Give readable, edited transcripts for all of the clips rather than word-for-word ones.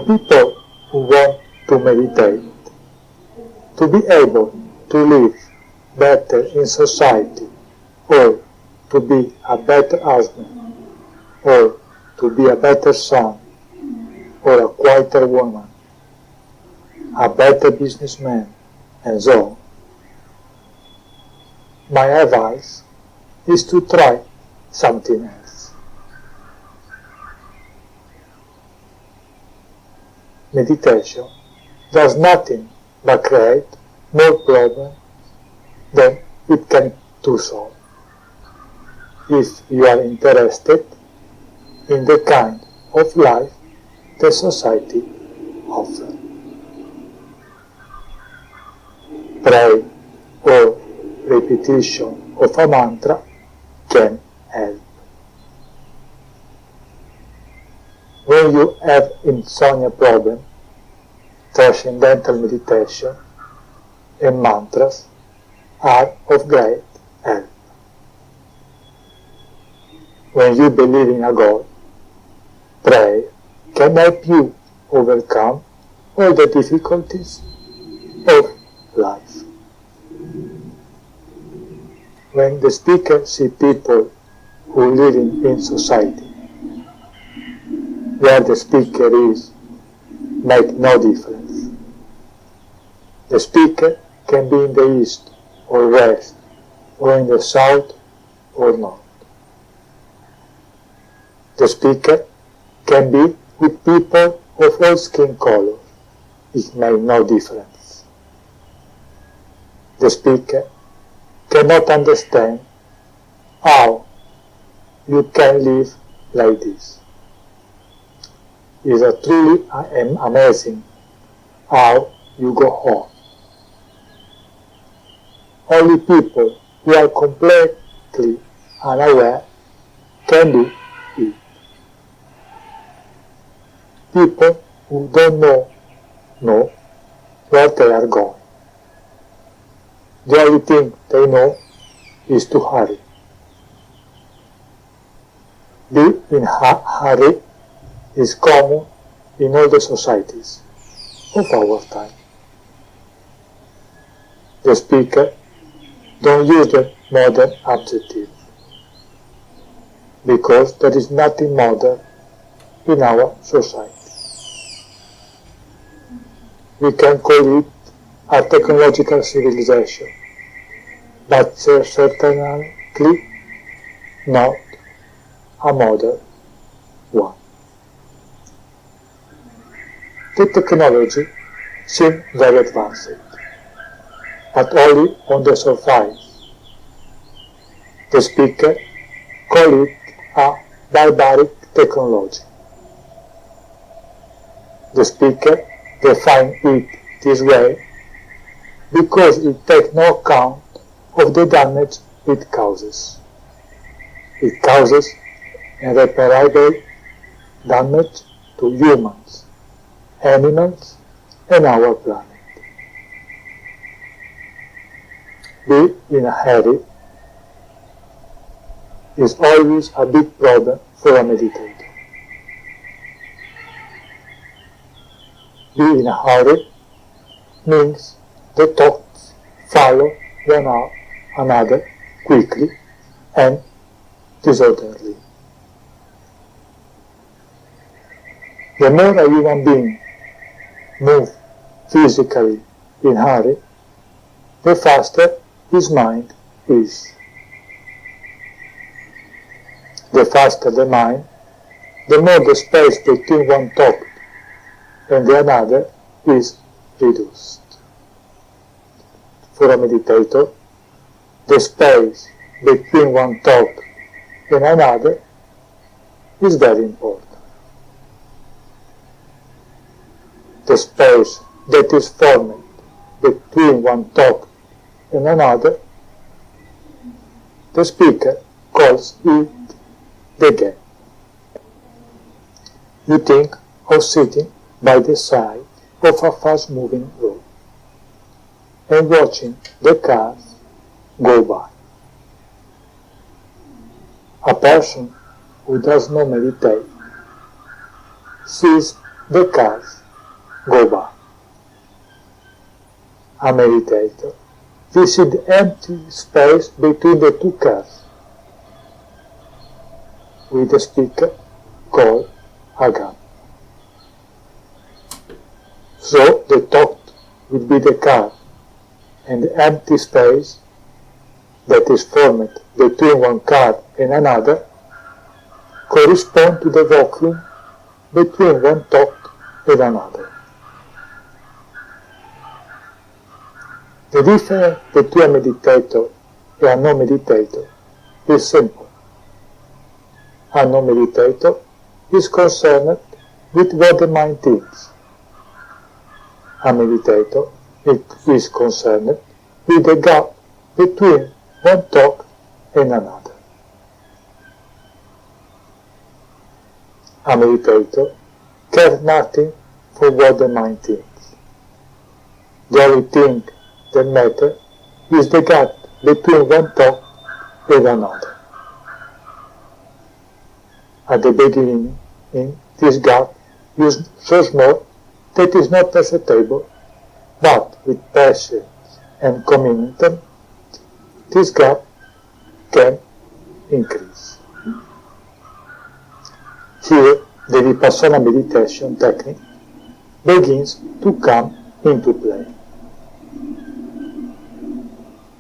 people who want to meditate, to be able to live better in society, or to be a better husband, or to be a better son, or a quieter woman, a better businessman, and so on. My advice is to try something else. Meditation does nothing but create more problems than it can to solve. If you are interested in the kind of life the society offers. Pray or repetition of a mantra can help. When you have insomnia problem, transcendental meditation and mantras are of great help. When you believe in a God, prayer can help you overcome all the difficulties of life. When the speaker sees people who live in society, where the speaker is, make no difference. The speaker can be in the east or west, or in the south or north. The speaker can be with people of all skin colors. It makes no difference. The speaker cannot understand how you can live like this. It is truly amazing how you go on. Only people who are completely unaware can do it. People who don't know where they are going. The only thing they know is to hurry. Being in hurry is common in all the societies of our time. The speaker don't use the modern adjective because there is nothing modern in our society. We can call it a technological civilization, but certainly not a modern one. The technology seems very advanced, but only on the surface. The speaker calls it a barbaric technology. The speaker defines it this way because it takes no account of the damage it causes. It causes irreparable damage to humans, animals, and our planet. Being in a hurry is always a big problem for a meditator. Being in a hurry means the thoughts follow one another quickly and disorderly. The more a human being moves physically in hurry, the faster his mind is. The faster the mind, the more the space between one thought and the another is reduced. For a meditator, the space between one thought and another is very important. The space that is formed between one thought and another, the speaker calls it the gap. You think of sitting by the side of a fast-moving road and watching the cars go by. A person who does not meditate sees the cars go by. A meditator will see the empty space between the two cars with a speaker called a gun. So the thought will be the car, and the empty space that is formed between one car and another correspond to the vacuum between one thought and another. The difference between a meditator and a non-meditator is simple. A non-meditator is concerned with what the mind thinks. A meditator is concerned with the gap between one thought and another. A meditator cares nothing for what the mind thinks. The only thing that matters is the gap between one thought and another. At the beginning, this gap is so small that it is not perceptible, but with patience and commitment, this gap can increase. Here, the Vipassana meditation technique begins to come into play.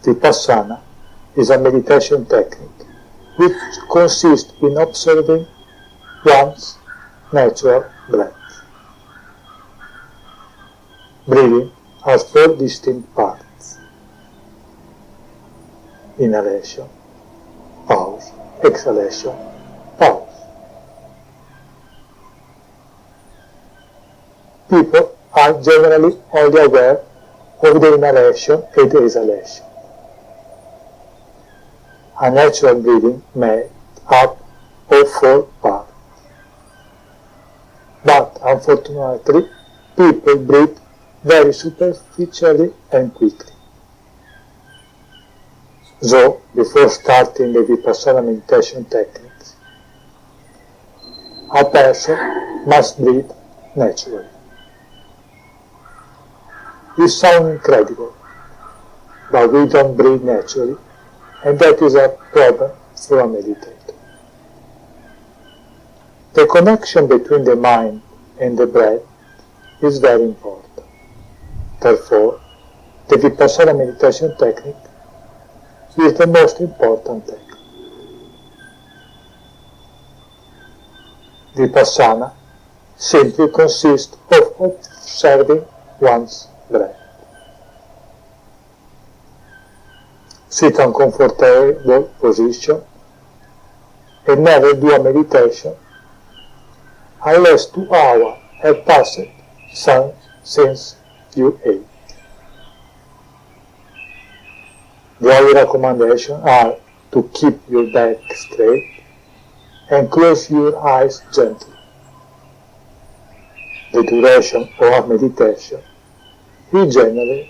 Vipassana is a meditation technique which consists in observing one's natural breath. Breathing has 4 distinct parts: inhalation, pause, exhalation, pause. People are generally only aware of the inhalation and the exhalation. A natural breathing made up of 4 parts. But unfortunately, people breathe very superficially and quickly. So, before starting the Vipassana meditation techniques, a person must breathe naturally. It sounds incredible, but we don't breathe naturally, and that is a problem for a meditator. The connection between the mind and the breath is very important. Therefore, the Vipassana meditation technique is the most important technique. Vipassana simply consists of observing one's breath. Sit in a comfortable position and never do a meditation unless 2 hours have passed since you ate. The only recommendations are to keep your back straight and close your eyes gently. The duration of a meditation is generally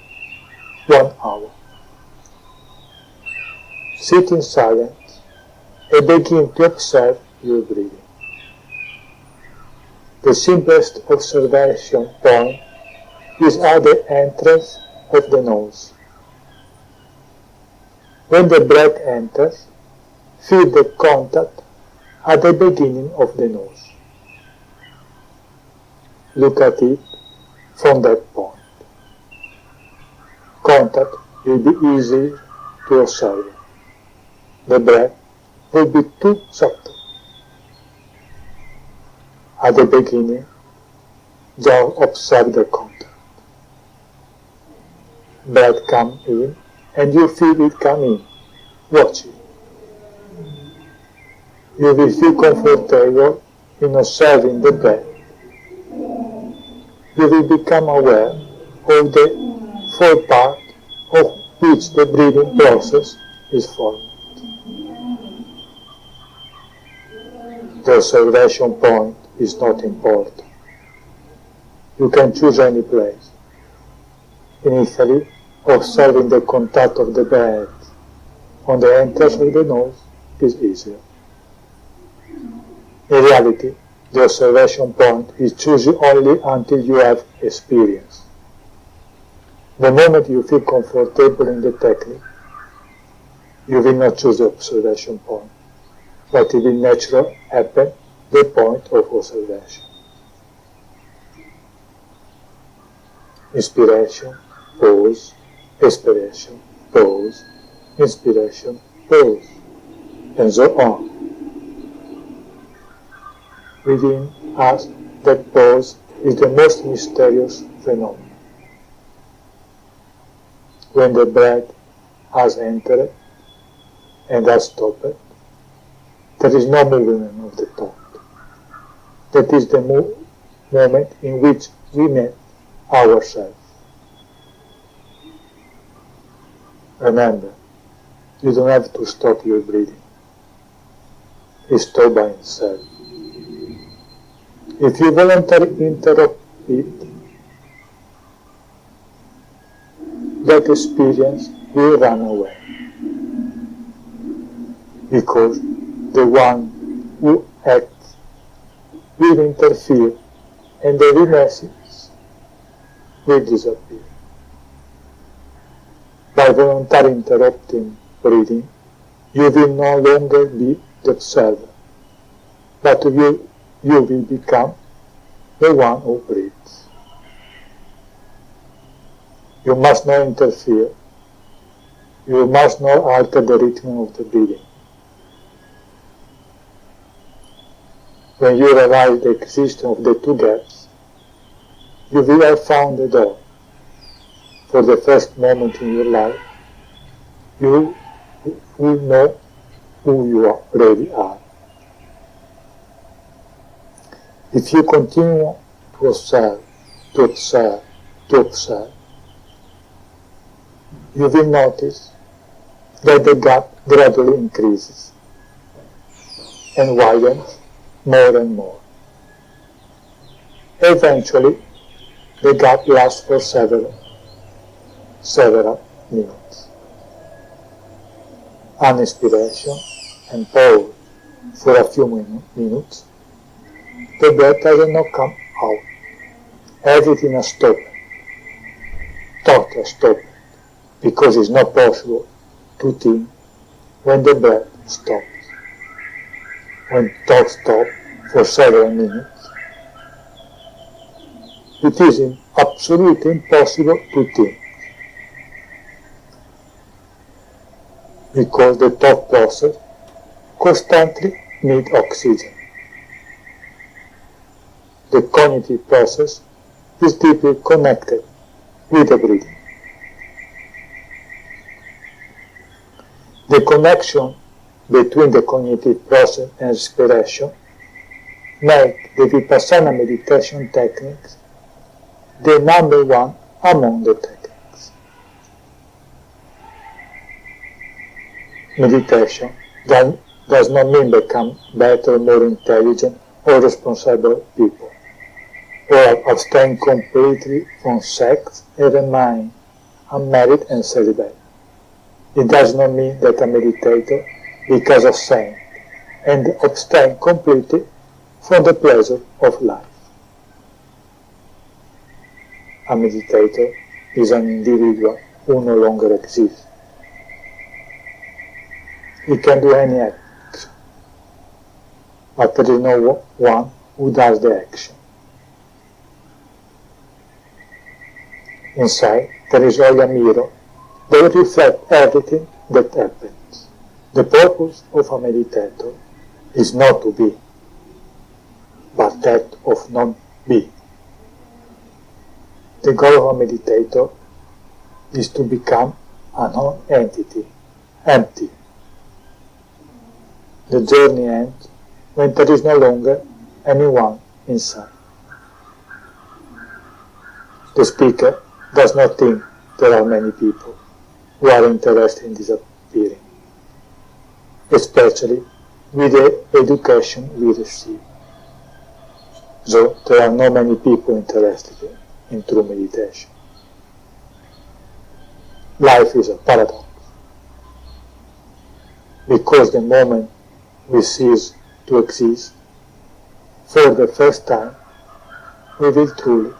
1 hour. Sit in silence and begin to observe your breathing. The simplest observation point is at the entrance of the nose. When the breath enters, feel the contact at the beginning of the nose. Look at it from that point. Contact will be easy to observe. The breath will be too subtle. At the beginning, just observe the contact. Breath comes in and you feel it come in. Watch it. You will feel comfortable in observing the breath. You will become aware of the 4 parts of which the breathing process is formed. The observation point is not important. You can choose any place. Initially, observing the contact of the breath on the entrance of the nose is easier. In reality, the observation point is chosen only until you have experience. The moment you feel comfortable in the technique, you will not choose the observation point, but it will naturally happen the point of observation. Inspiration, pause, expiration, pause, inspiration, pause, and so on. Within us, that pause is the most mysterious phenomenon. When the breath has entered and has stopped, there is no movement of the thought. That is the moment in which we met ourselves. Remember, you don't have to stop your breathing. It stops by itself. If you voluntarily interrupt it, that experience will run away. Because the one who acts will interfere and the remesses will disappear. By voluntarily interrupting breathing, you will no longer be the observer, but you will become the one who breathes. You must not interfere. You must not alter the rhythm of the breathing. When you realize the existence of the two gaps, you will have found the door. For the first moment in your life, you will know who you really are. If you continue to observe, you will notice that the gap gradually increases and widens more and more. Eventually, the gap lasts for several minutes. An inspiration and pause for a few minutes. The breath does not come out. Everything has stopped. Thought has stopped, because it's not possible to think when the breath stops. When thoughts stop for several minutes, it is absolutely impossible to think, because the thought process constantly needs oxygen. The cognitive process is deeply connected with the breathing. The connection between the cognitive process and respiration make the Vipassana meditation techniques the number one among the techniques. Meditation does not mean become better, more intelligent, or responsible people, or abstain completely from sex and remain unmarried and celibate. It does not mean that a meditator becomes a saint and abstain completely from the pleasure of life. A meditator is an individual who no longer exists. He can do any action, but there is no one who does the action. Inside, there is only a mirror that reflects everything that happens. The purpose of a meditator is not to be, but that of non-being. The goal of a meditator is to become a non-entity, empty. The journey ends when there is no longer anyone inside. The speaker does not think there are many people who are interested in disappearing, especially with the education we receive. So there are not many people interested in true meditation. Life is a paradox, because the moment we cease to exist, for the first time, we will truly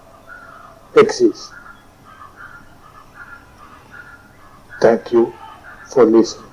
exist. Thank you for listening.